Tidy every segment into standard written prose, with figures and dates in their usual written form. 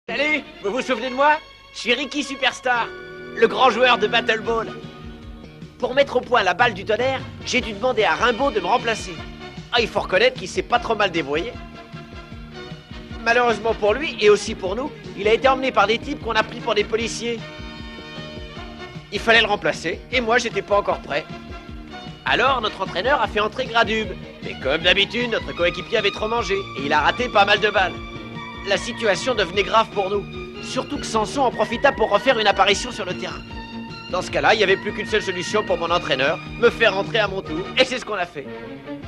Salut, vous vous souvenez de moi? Je suis Ricky Superstar, le grand joueur de Battle Ball. Pour mettre au point la balle du tonnerre, j'ai dû demander à Rimbaud de me remplacer. Ah, il faut reconnaître qu'il s'est pas trop mal débrouillé. Malheureusement pour lui, et aussi pour nous, il a été emmené par des types qu'on a pris pour des policiers. Il fallait le remplacer, et moi j'étais pas encore prêt. Alors notre entraîneur a fait entrer Gradube. Mais comme d'habitude, notre coéquipier avait trop mangé, et il a raté pas mal de balles. La situation devenait grave pour nous. Surtout que Samson en profita pour refaire une apparition sur le terrain. Dans ce cas-là, il n'y avait plus qu'une seule solution pour mon entraîneur, me faire rentrer à mon tour, et c'est ce qu'on a fait.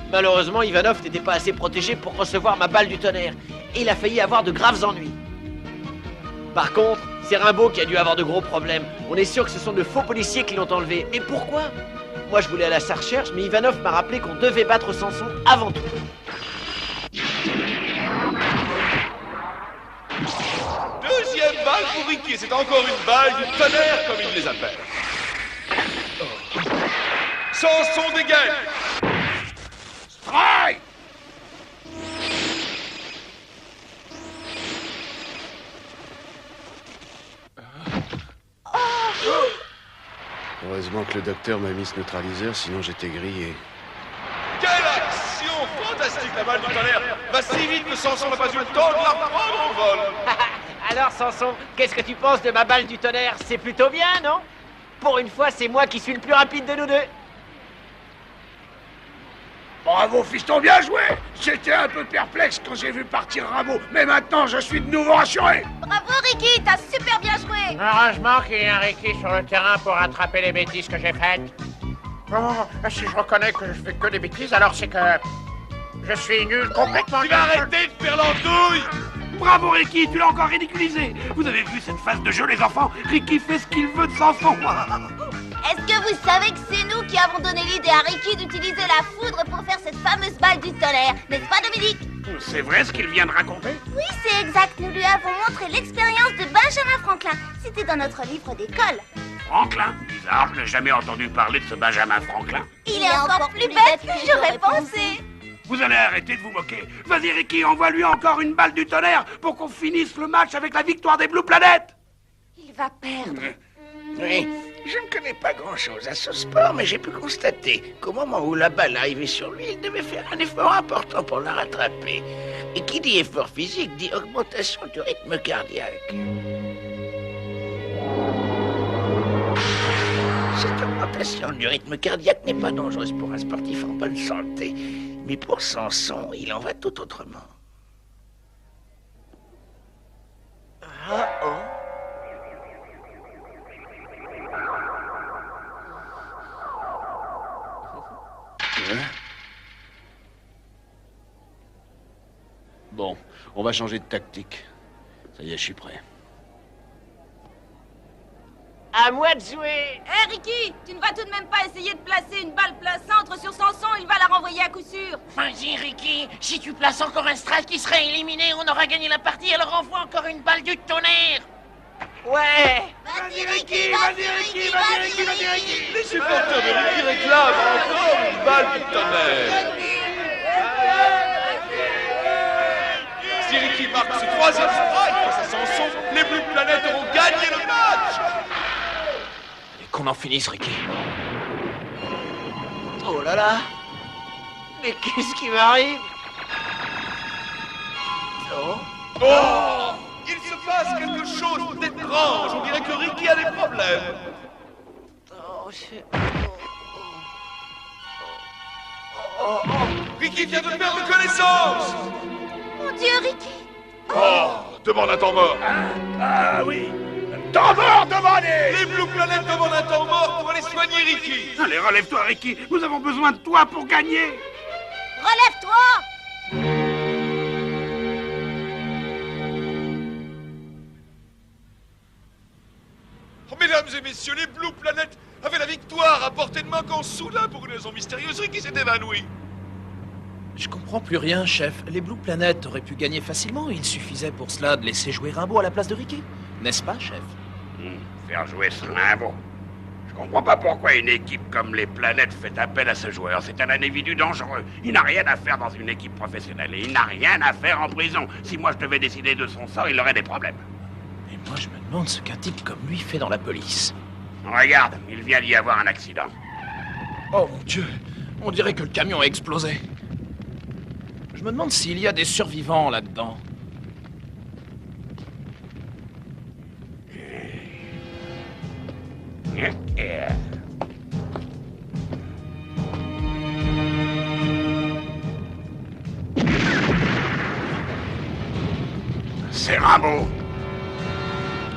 Malheureusement, Ivanov n'était pas assez protégé pour recevoir ma balle du tonnerre, et il a failli avoir de graves ennuis. Par contre, c'est Rimbaud qui a dû avoir de gros problèmes. On est sûr que ce sont de faux policiers qui l'ont enlevé. Mais pourquoi? Moi, je voulais aller à sa recherche, mais Ivanov m'a rappelé qu'on devait battre Samson avant tout. Deuxième balle pour Ricky, c'est encore une balle du tonnerre comme il les appelle. Samson dégaine. Strike. Heureusement que le docteur m'a mis ce neutraliseur, sinon j'étais grillé. Quelle action fantastique! La balle du tonnerre va si vite que Samson n'a pas eu le temps de la prendre au vol. Alors, Samson, qu'est-ce que tu penses de ma balle du tonnerre? C'est plutôt bien, non? Pour une fois, c'est moi qui suis le plus rapide de nous deux. Bravo, fiston, bien joué! J'étais un peu perplexe quand j'ai vu partir Rimbaud, mais maintenant je suis de nouveau rassuré! Bravo Ricky, t'as super bien joué! Heureusement qu'il y a un Ricky sur le terrain pour rattraper les bêtises que j'ai faites. Bon, si je reconnais que je fais que des bêtises, alors c'est que je suis nul complètement. Tu vas arrêter de faire l'andouille! Bravo Ricky, tu l'as encore ridiculisé! Vous avez vu cette phase de jeu, les enfants? Ricky fait ce qu'il veut de Samson! Est-ce que vous savez que c'est nous qui avons donné l'idée à Ricky d'utiliser la foudre pour faire cette fameuse balle du tonnerre? N'est-ce pas, Dominique? C'est vrai ce qu'il vient de raconter? Oui, c'est exact. Nous lui avons montré l'expérience de Benjamin Franklin. C'était dans notre livre d'école. Franklin? Bizarre, je n'ai jamais entendu parler de ce Benjamin Franklin. Il est encore plus bête que j'aurais pensé. Vous allez arrêter de vous moquer. Vas-y Ricky, envoie-lui encore une balle du tonnerre pour qu'on finisse le match avec la victoire des Blue Planet. Il va perdre. Oui, je ne connais pas grand-chose à ce sport, mais j'ai pu constater qu'au moment où la balle arrivait sur lui, il devait faire un effort important pour la rattraper. Et qui dit effort physique dit augmentation du rythme cardiaque. Cette augmentation du rythme cardiaque n'est pas dangereuse pour un sportif en bonne santé, mais pour Samson, il en va tout autrement. Bon, on va changer de tactique. Ça y est, je suis prêt. À moi de jouer. Hé Ricky, tu ne vas tout de même pas essayer de placer une balle plein centre sur Samson, il va la renvoyer à coup sûr. Vas-y, Ricky, si tu places encore un strike qui serait éliminé, on aura gagné la partie, alors envoie encore une balle du tonnerre. Ouais. Vas-y Ricky, vas-y Ricky, vas-y Ricky. Les supporters de Ricky réclament encore une balle du tonnerre. Si Ricky marque ce troisième strike face à Samson, les Blue Planet auront gagné le match. Et qu'on en finisse, Ricky. Oh là là. Mais qu'est-ce qui m'arrive? Oh. Oh! Il se passe quelque chose d'étrange. On dirait que Ricky a des problèmes. Oh, c'est... Ricky vient de perdre connaissance. Mon Dieu Ricky. Oh! Demande un temps mort. Ah oui! Temps mort, demandez! Les Blue Planet demandent un temps mort pour aller soigner Ricky. Allez, relève-toi Ricky, nous avons besoin de toi pour gagner! Relève-toi. Oh, mesdames et messieurs, les Blue Planet avaient la victoire à portée de main quand soudain, pour une raison mystérieuse, Ricky s'est évanoui. Je comprends plus rien, chef. Les Blue Planet auraient pu gagner facilement. Il suffisait pour cela de laisser jouer Rimbaud à la place de Ricky. N'est-ce pas, chef? Faire jouer ce Rimbaud. Je comprends pas pourquoi une équipe comme les Planètes fait appel à ce joueur. C'est un individu dangereux. Il n'a rien à faire dans une équipe professionnelle et il n'a rien à faire en prison. Si moi je devais décider de son sort, il aurait des problèmes. Et moi, je me demande ce qu'un type comme lui fait dans la police. Regarde, il vient d'y avoir un accident. Oh mon Dieu, on dirait que le camion a explosé. Je me demande s'il y a des survivants là-dedans. C'est Rimbaud.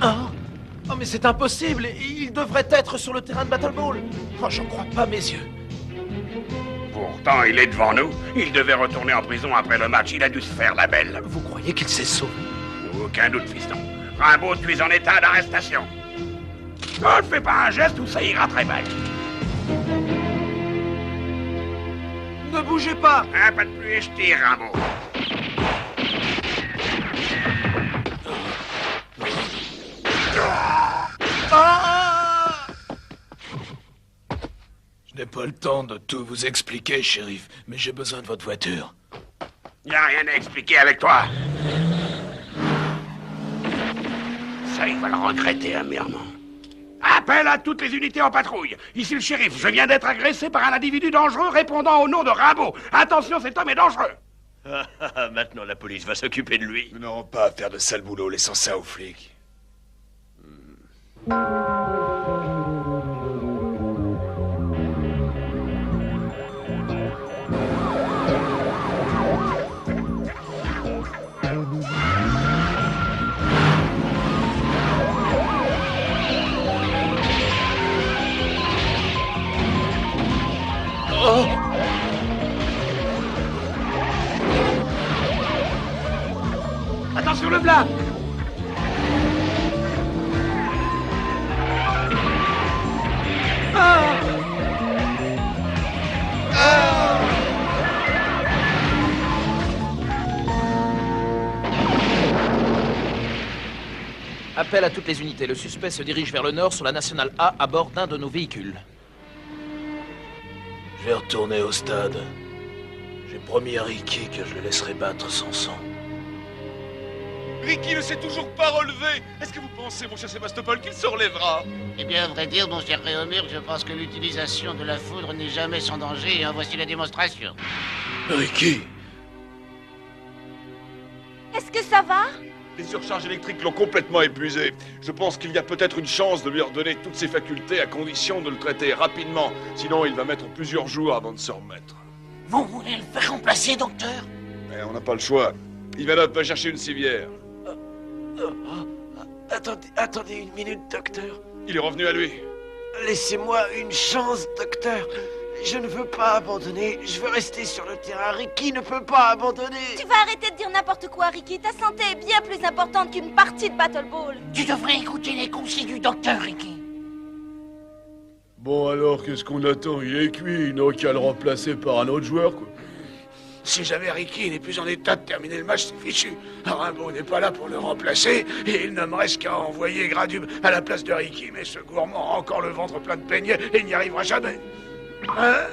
Oh, mais c'est impossible. Il devrait être sur le terrain de Battle Ball. Oh, j'en crois pas mes yeux. Pourtant, il est devant nous. Il devait retourner en prison après le match. Il a dû se faire la belle. Vous croyez qu'il s'est sauvé? Aucun doute, fiston. Rimbaud, tu es en état d'arrestation. Ne fais pas un geste ou ça ira très mal. Ne bougez pas. Un pas de plus et je tire, Rimbaud. Je n'ai pas le temps de tout vous expliquer, shérif, mais j'ai besoin de votre voiture. Y a rien à expliquer avec toi. Ça, il va le regretter amèrement. Appel à toutes les unités en patrouille. Ici le shérif, je viens d'être agressé par un individu dangereux répondant au nom de Rimbaud. Attention, cet homme est dangereux. Maintenant, la police va s'occuper de lui. Nous n'aurons pas à faire de sale boulot, laissant ça aux flics. Attention le plat. Appel à toutes les unités. Le suspect se dirige vers le nord sur la nationale A à bord d'un de nos véhicules. Je vais retourner au stade. J'ai promis à Ricky que je le laisserai battre sans sang. Ricky ne s'est toujours pas relevé. Est-ce que vous pensez, mon cher Sébastopol, qu'il se relèvera? Eh bien, à vrai dire, mon cher Réomir, je pense que l'utilisation de la foudre n'est jamais sans danger, et en voici la démonstration. Ricky! Est-ce que ça va? Les surcharges électriques l'ont complètement épuisé. Je pense qu'il y a peut-être une chance de lui redonner toutes ses facultés à condition de le traiter rapidement. Sinon, il va mettre plusieurs jours avant de se remettre. Vous voulez le faire remplacer, docteur? Mais on n'a pas le choix. Ivanov va chercher une civière. Attendez une minute, docteur. Il est revenu à lui. Laissez-moi une chance, docteur. Je ne veux pas abandonner. Je veux rester sur le terrain. Ricky ne peut pas abandonner. Tu vas arrêter de dire n'importe quoi, Ricky. Ta santé est bien plus importante qu'une partie de Battle Ball. Tu devrais écouter les conseils du docteur, Ricky. Bon alors, qu'est-ce qu'on attend? Il est cuit, il n'a qu'à le remplacer par un autre joueur, quoi. Si jamais Ricky n'est plus en état de terminer le match, c'est fichu. Rimbaud n'est pas là pour le remplacer, et il ne me reste qu'à envoyer Gradube à la place de Ricky. Mais ce gourmand a encore le ventre plein de peignets, et il n'y arrivera jamais. Hein?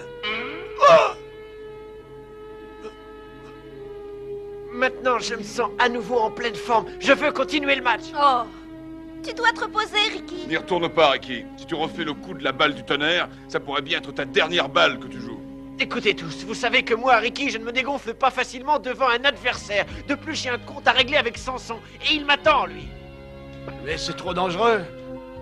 Oh! Maintenant, je me sens à nouveau en pleine forme. Je veux continuer le match. Oh, tu dois te reposer, Ricky. N'y retourne pas, Ricky. Si tu refais le coup de la balle du tonnerre, ça pourrait bien être ta dernière balle que tu joues. Écoutez tous, vous savez que moi, Ricky, je ne me dégonfle pas facilement devant un adversaire. De plus, j'ai un compte à régler avec Samson, et il m'attend, lui. Mais c'est trop dangereux.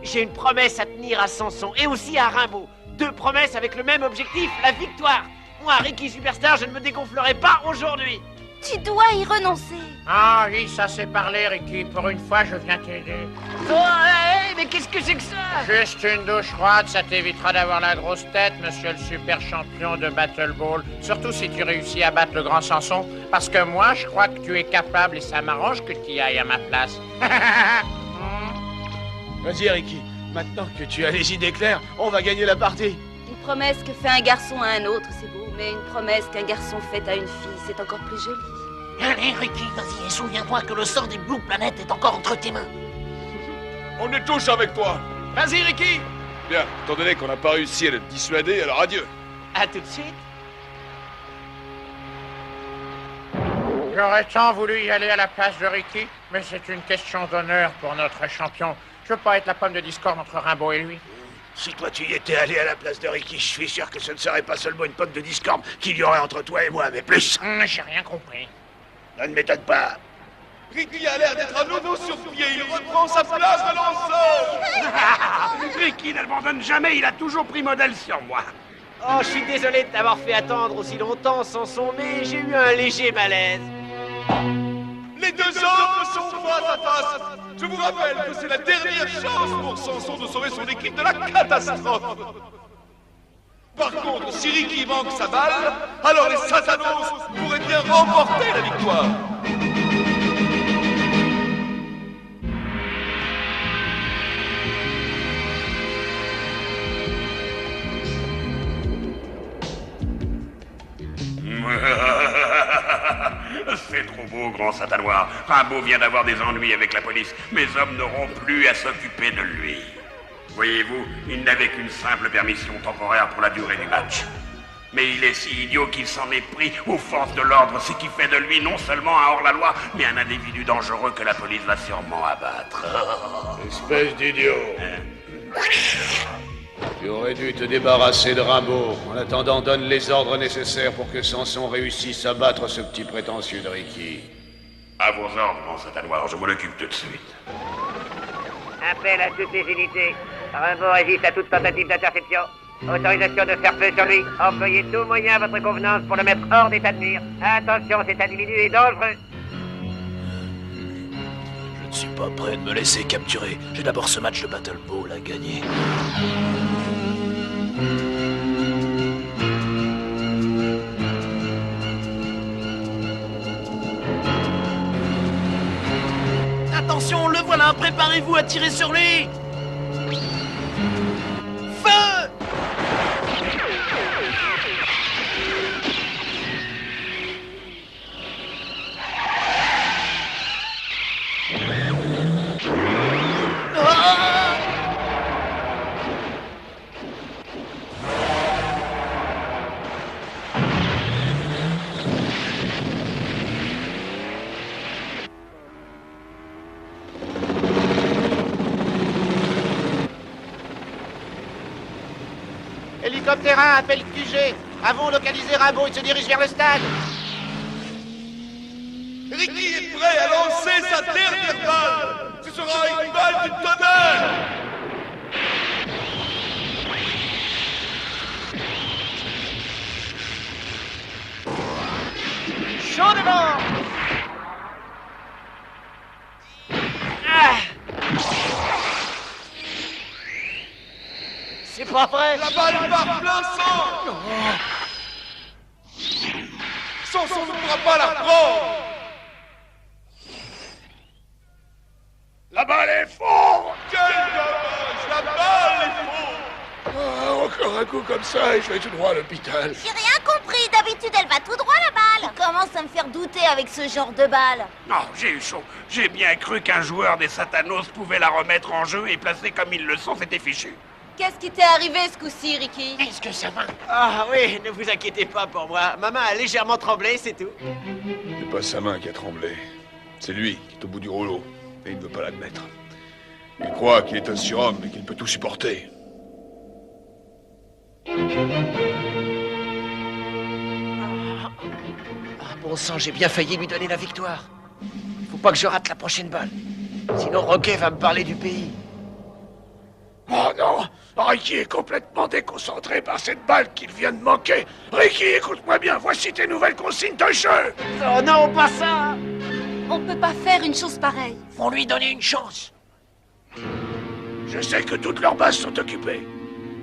J'ai une promesse à tenir à Samson, et aussi à Rimbaud. 2 promesses avec le même objectif, la victoire. Moi, Ricky Superstar, je ne me dégonflerai pas aujourd'hui. Tu dois y renoncer. Ah oui, ça c'est parlé, Ricky. Pour une fois, je viens t'aider. Oh, hey, mais qu'est-ce que c'est que ça? Juste une douche froide, ça t'évitera d'avoir la grosse tête, monsieur le super champion de Battle Ball. Surtout si tu réussis à battre le grand Samson. Parce que moi, je crois que tu es capable et ça m'arrange que tu y ailles à ma place. Vas-y, Ricky. Maintenant que tu as les idées claires, on va gagner la partie. Une promesse que fait un garçon à un autre, c'est beau. Mais une promesse qu'un garçon fait à une fille, c'est encore plus joli. Allez, Ricky, vas-y, et souviens-toi que le sort des Blue Planet est encore entre tes mains. On est tous avec toi. Vas-y, Ricky! Bien, étant donné qu'on n'a pas réussi à le dissuader, alors adieu. À tout de suite. J'aurais tant voulu y aller à la place de Ricky, mais c'est une question d'honneur pour notre champion. Je veux pas être la pomme de discorde entre Rimbaud et lui. Si toi tu y étais allé à la place de Ricky, je suis sûr que ce ne serait pas seulement une pomme de discorde qu'il y aurait entre toi et moi, mais plus. J'ai rien compris. Ça ne m'étonne pas. Ricky a l'air d'être à nouveau sur pied. Il reprend sa place de lanceur. Ricky n'abandonne jamais, il a toujours pris modèle sur moi. Oh, je suis désolé de t'avoir fait attendre aussi longtemps, Samson, mais j'ai eu un léger malaise. Les deux hommes sont face à face. Je vous rappelle que c'est la dernière chance pour Samson de sauver son équipe de la catastrophe. Par contre, si Ricky manque sa balle, alors les Satanos pourraient bien remporter la victoire. C'est trop beau, grand Satanoir. Rimbaud vient d'avoir des ennuis avec la police. Mes hommes n'auront plus à s'occuper de lui. Voyez-vous, il n'avait qu'une simple permission temporaire pour la durée du match. Mais il est si idiot qu'il s'en est pris aux forces de l'ordre, ce qui fait de lui non seulement un hors-la-loi, mais un individu dangereux que la police va sûrement abattre. Espèce d'idiot. Tu aurais dû te débarrasser de Rimbaud. En attendant, donne les ordres nécessaires pour que Samson réussisse à battre ce petit prétentieux de Ricky. À vos ordres, grand Satanoir, je m'en occupe tout de suite. Appel à toutes les unités. Rimbaud résiste à toute tentative d'interception. Autorisation de faire feu sur lui. Employez tout moyen à votre convenance pour le mettre hors d'état de nuire. Attention, cet individu est dangereux. Je ne suis pas prêt de me laisser capturer. J'ai d'abord ce match de Battle Ball à gagner. Attention, le voilà, préparez-vous à tirer sur lui. Feu! Hélicoptère 1 appelle QG. Avons localisé Rimbaud, il se dirige vers le stade. Ricky est prêt à lancer sa dernière balle. Ce sera une balle du tonnerre. Chaud devant. C'est pas vrai. La balle part plein sang. Samson ne pourra pas la reprendre. La balle est fort! Quel dommage. La balle est fausse. Ah, encore un coup comme ça et je vais tout droit à l'hôpital. J'ai rien compris. D'habitude, elle va tout droit, la balle. Il commence à me faire douter avec ce genre de balle. Non, j'ai eu chaud. J'ai bien cru qu'un joueur des Satanos pouvait la remettre en jeu et placer comme ils le sont, c'était fichu. Qu'est-ce qui t'est arrivé ce coup-ci, Ricky? Est-ce que ça va? Ah oui, ne vous inquiétez pas pour moi. Ma main a légèrement tremblé, c'est tout. C'est pas sa main qui a tremblé. C'est lui qui est au bout du rouleau. Et il ne veut pas l'admettre. Il croit qu'il est un surhomme et qu'il peut tout supporter. Ah bon sang, j'ai bien failli lui donner la victoire. Faut pas que je rate la prochaine balle. Sinon Roquet va me parler du pays. Oh non! Ricky est complètement déconcentré par cette balle qu'il vient de manquer. Ricky, écoute-moi bien, voici tes nouvelles consignes de jeu! Oh non, pas ça! On peut pas faire une chose pareille. Faut lui donner une chance. Je sais que toutes leurs bases sont occupées.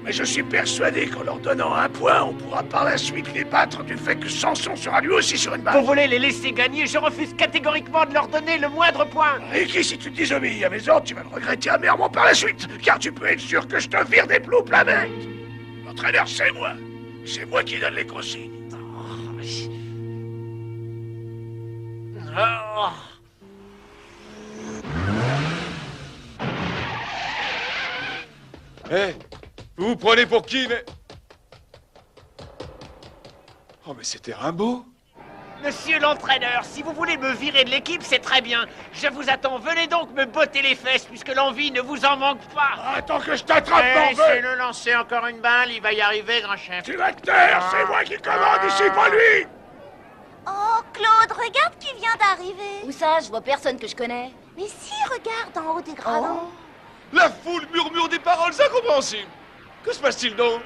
Mais je suis persuadé qu'en leur donnant un point, on pourra par la suite les battre du fait que Samson sera lui aussi sur une base. Vous voulez les laisser gagner, je refuse catégoriquement de leur donner le moindre point. Ricky, si tu te désobéis à mes ordres, tu vas le regretter amèrement par la suite, car tu peux être sûr que je te vire des Blue Planet. L'entraîneur, c'est moi. C'est moi qui donne les consignes. Oh. Hé, vous vous prenez pour qui, mais... Oh, mais c'était Rimbaud. Monsieur l'entraîneur, si vous voulez me virer de l'équipe, c'est très bien. Je vous attends, venez donc me botter les fesses, puisque l'envie ne vous en manque pas. Attends que je t'attrape, morveux! Laissez-le lancer encore une balle, il va y arriver, grand chef. Tu vas te taire, c'est moi qui commande ici, pas lui! Oh, Claude, regarde qui vient d'arriver. Où ça? Je vois personne que je connais. Mais si, regarde en haut des gradins. La foule murmure des paroles incompréhensibles. Que se passe-t-il donc?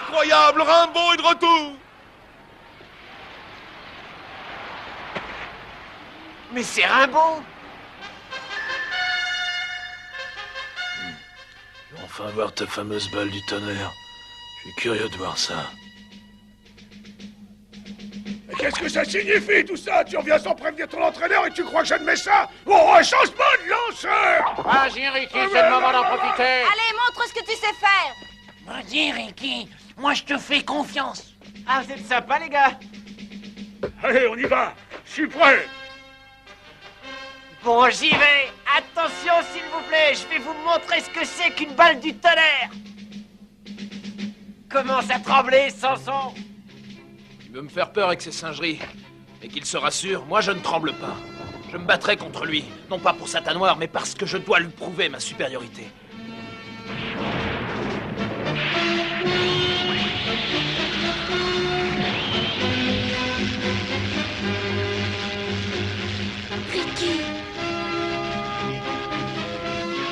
Incroyable, Rimbaud est de retour! Mais c'est Rimbaud! Je vais enfin voir ta fameuse balle du tonnerre. Je suis curieux de voir ça. Mais qu'est-ce que ça signifie tout ça? Tu reviens sans prévenir ton entraîneur et tu crois que j'admets ça? Oh, un changement de lanceur! Vas-y, Ricky, c'est le moment d'en profiter. Allez, montre ce que tu sais faire. Vas-y, Ricky, moi je te fais confiance. Ah, vous êtes sympa, les gars. Allez, on y va! Je suis prêt! Bon, j'y vais. Attention, s'il vous plaît, je vais vous montrer ce que c'est qu'une balle du tonnerre. Commence à trembler, Samson. Il veut me faire peur avec ses singeries. Et qu'il se rassure, moi je ne tremble pas. Je me battrai contre lui, non pas pour Satan Noir, mais parce que je dois lui prouver ma supériorité.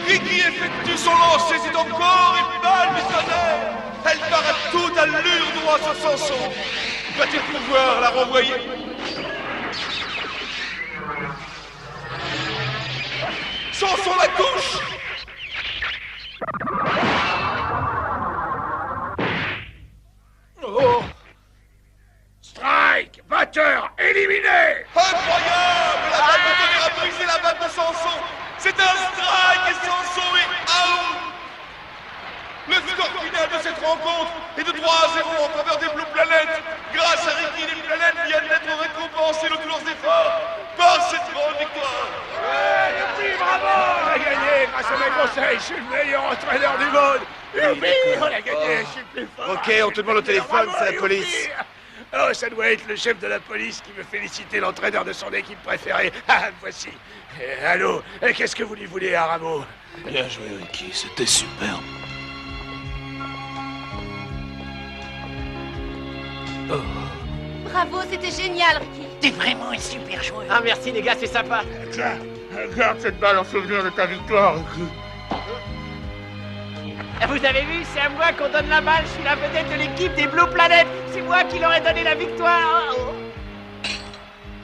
Ricky effectue son lancer, c'est encore une balle du tonnerre! Elle part à toute allure droit sur Samson! Va-t-il pouvoir la renvoyer? Samson la touche! Oh! Strike! Batteur éliminé! Incroyable! La balle de tonnerre a brisé la balle de Samson! C'est un strike et Samson est out! Le score final de cette rencontre est de 3-0 en faveur des Blue Planets. Grâce à Ricky, les Planets viennent d'être récompensés de tous leurs efforts par cette grande victoire. Oui, bravo! On a gagné grâce à mes conseils. Je suis le meilleur entraîneur du monde. Youpi! On a gagné, je suis plus fort. Ok, on te demande au téléphone, c'est la police. Oh, ça doit être le chef de la police qui veut féliciter l'entraîneur de son équipe préférée. Ah, voici. Allô, qu'est-ce que vous lui voulez à Rameau? Bien joué, Ricky, c'était superbe. Oh. Bravo, c'était génial, Ricky. T'es vraiment un super joueur. Ah, merci, les gars, c'est sympa. Tiens, garde cette balle en souvenir de ta victoire, Ricky. Vous avez vu, c'est à moi qu'on donne la balle. Je suis la vedette de l'équipe des Blue Planets. C'est moi qui leur ai donné la victoire.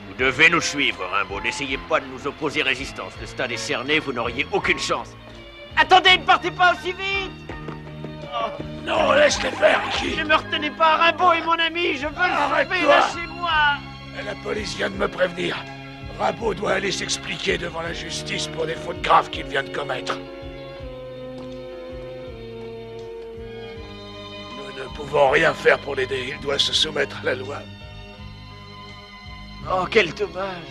Vous devez nous suivre, Rimbaud. N'essayez pas de nous opposer résistance. Le stade est cerné, vous n'auriez aucune chance. Attendez, ne partez pas aussi vite. Oh. Non, laisse-les faire, Ricky. Ne me retenez pas, Rimbaud est mon ami. Je veux le sauver, lâchez-moi. La police vient de me prévenir. Rimbaud doit aller s'expliquer devant la justice pour des fautes graves qu'il vient de commettre. Nous ne pouvons rien faire pour l'aider. Il doit se soumettre à la loi. Oh, quel dommage.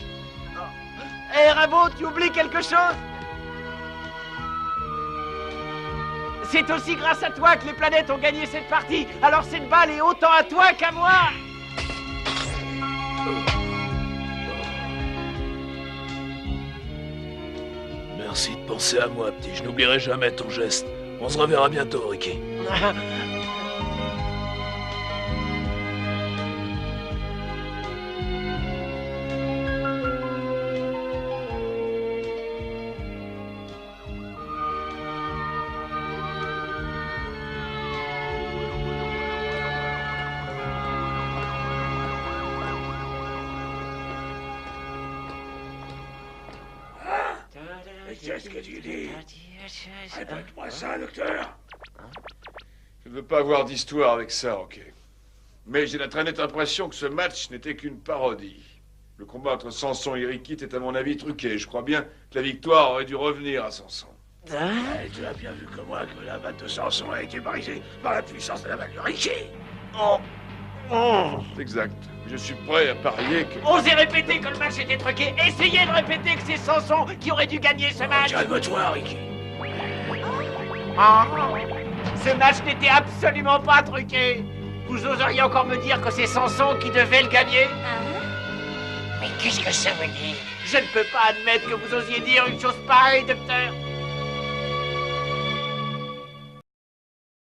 Hé, Rimbaud, tu oublies quelque chose? C'est aussi grâce à toi que les planètes ont gagné cette partie. Alors cette balle est autant à toi qu'à moi. Merci de penser à moi, petit. Je n'oublierai jamais ton geste. On se reverra bientôt, Ricky. Qu'est-ce que tu dis? Répète-moi ça, docteur. Je ne veux pas avoir d'histoire avec ça, ok. Mais j'ai la très nette impression que ce match n'était qu'une parodie. Le combat entre Samson et Ricky était à mon avis truqué. Je crois bien que la victoire aurait dû revenir à Samson. Tu as bien vu comme moi que la balle de Samson a été brisée par la puissance de la balle de Ricky. Oh. Exact. Je suis prêt à parier que... Osez répéter que le match était truqué. Essayez de répéter que c'est Samson qui aurait dû gagner ce match. Calme-toi, Ricky. Ce match n'était absolument pas truqué. Vous oseriez encore me dire que c'est Samson qui devait le gagner? Mais qu'est-ce que ça veut dire? Je ne peux pas admettre que vous osiez dire une chose pareille, docteur.